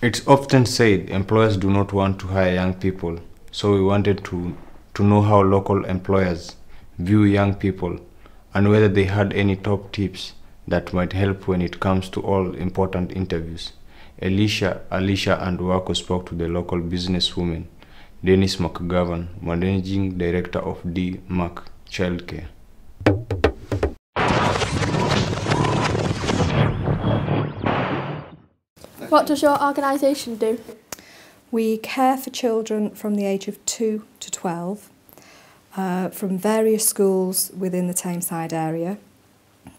It's often said employers do not want to hire young people, so we wanted to know how local employers view young people and whether they had any top tips that might help when it comes to all important interviews. Alicia, and Waka spoke to the local businesswoman, Dennis McGovern, Managing Director of D. Mac Childcare. What does your organisation do? We care for children from the age of 2 to 12 from various schools within the Tameside area,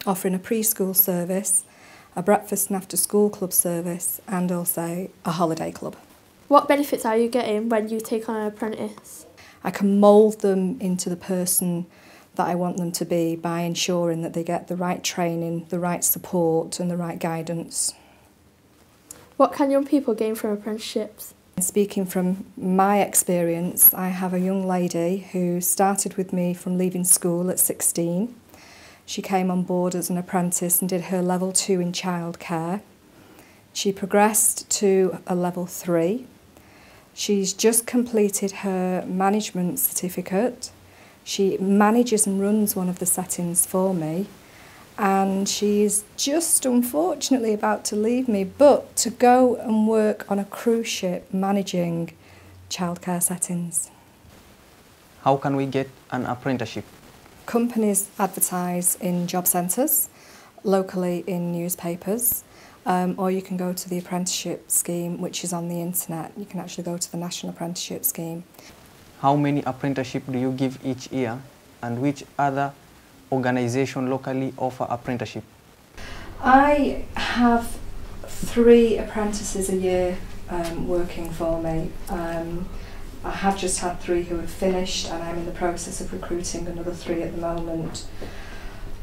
offering a preschool service, a breakfast and after school club service and also a holiday club. What benefits are you getting when you take on an apprentice? I can mould them into the person that I want them to be by ensuring that they get the right training, the right support and the right guidance. What can young people gain from apprenticeships? Speaking from my experience, I have a young lady who started with me from leaving school at 16. She came on board as an apprentice and did her level 2 in childcare. She progressed to a level 3. She's just completed her management certificate. She manages and runs one of the settings for me. And she's just unfortunately about to leave me, but to go and work on a cruise ship managing childcare settings. How can we get an apprenticeship? Companies advertise in job centres, locally in newspapers, or you can go to the apprenticeship scheme, which is on the internet. You can actually go to the National Apprenticeship Scheme. How many apprenticeships do you give each year, and which other organisation locally offer apprenticeship? I have 3 apprentices a year working for me. I have just had 3 who have finished and I'm in the process of recruiting another 3 at the moment.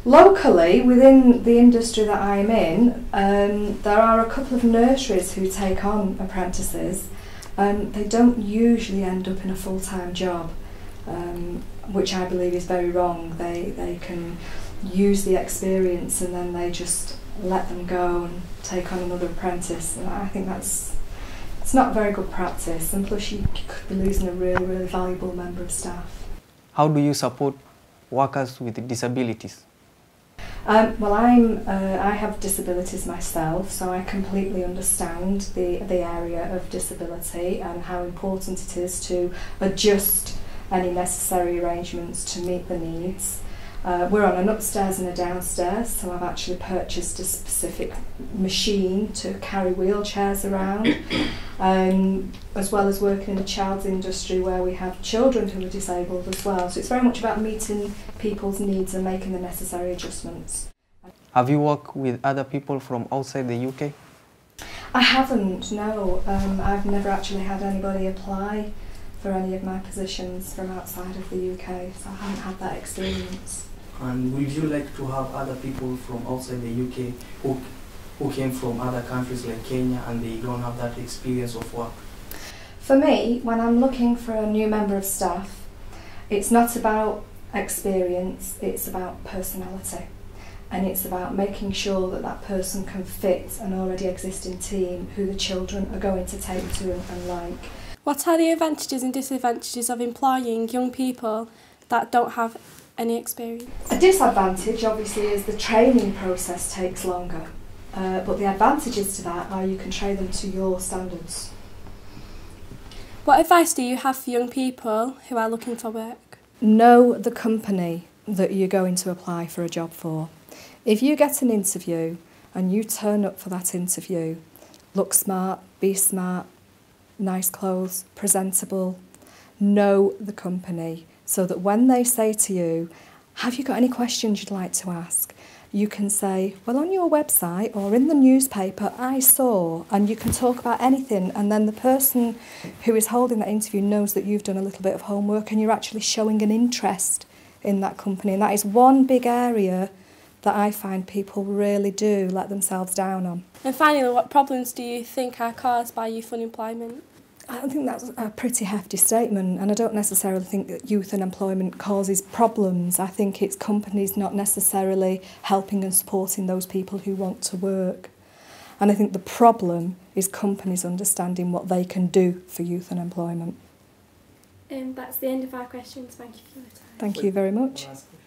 Locally, within the industry that I'm in, there are a couple of nurseries who take on apprentices. They don't usually end up in a full-time job. Which I believe is very wrong. They can use the experience and then they just let them go and take on another apprentice. And I think it's not very good practice, and plus you could be losing a really, really valuable member of staff. How do you support workers with disabilities? Well, I have disabilities myself, so I completely understand the area of disability and how important it is to adjust any necessary arrangements to meet the needs. We're on an upstairs and a downstairs, so I've actually purchased a specific machine to carry wheelchairs around, as well as working in the child's industry where we have children who are disabled as well. So it's very much about meeting people's needs and making the necessary adjustments. Have you worked with other people from outside the UK? I haven't, no. I've never actually had anybody apply for any of my positions from outside of the UK, so I haven't had that experience. And would you like to have other people from outside the UK who came from other countries like Kenya and they don't have that experience of work? For me, when I'm looking for a new member of staff, it's not about experience, it's about personality. And it's about making sure that that person can fit an already existing team who the children are going to take to and like. What are the advantages and disadvantages of employing young people that don't have any experience? A disadvantage, obviously, is the training process takes longer. But the advantages to that are you can train them to your standards. What advice do you have for young people who are looking for work? Know the company that you're going to apply for a job for. If you get an interview and you turn up for that interview, look smart, be smart, nice clothes, presentable, know the company so that when they say to you, have you got any questions you'd like to ask? You can say, well, on your website or in the newspaper, I saw, and you can talk about anything, and then the person who is holding that interview knows that you've done a little bit of homework and you're actually showing an interest in that company. And that is one big area that I find people really do let themselves down on. And finally, what problems do you think are caused by youth unemployment? I think that's a pretty hefty statement, and I don't necessarily think that youth unemployment causes problems. I think it's companies not necessarily helping and supporting those people who want to work. And I think the problem is companies understanding what they can do for youth unemployment. That's the end of our questions. Thank you for your time. Thank you very much. Last question.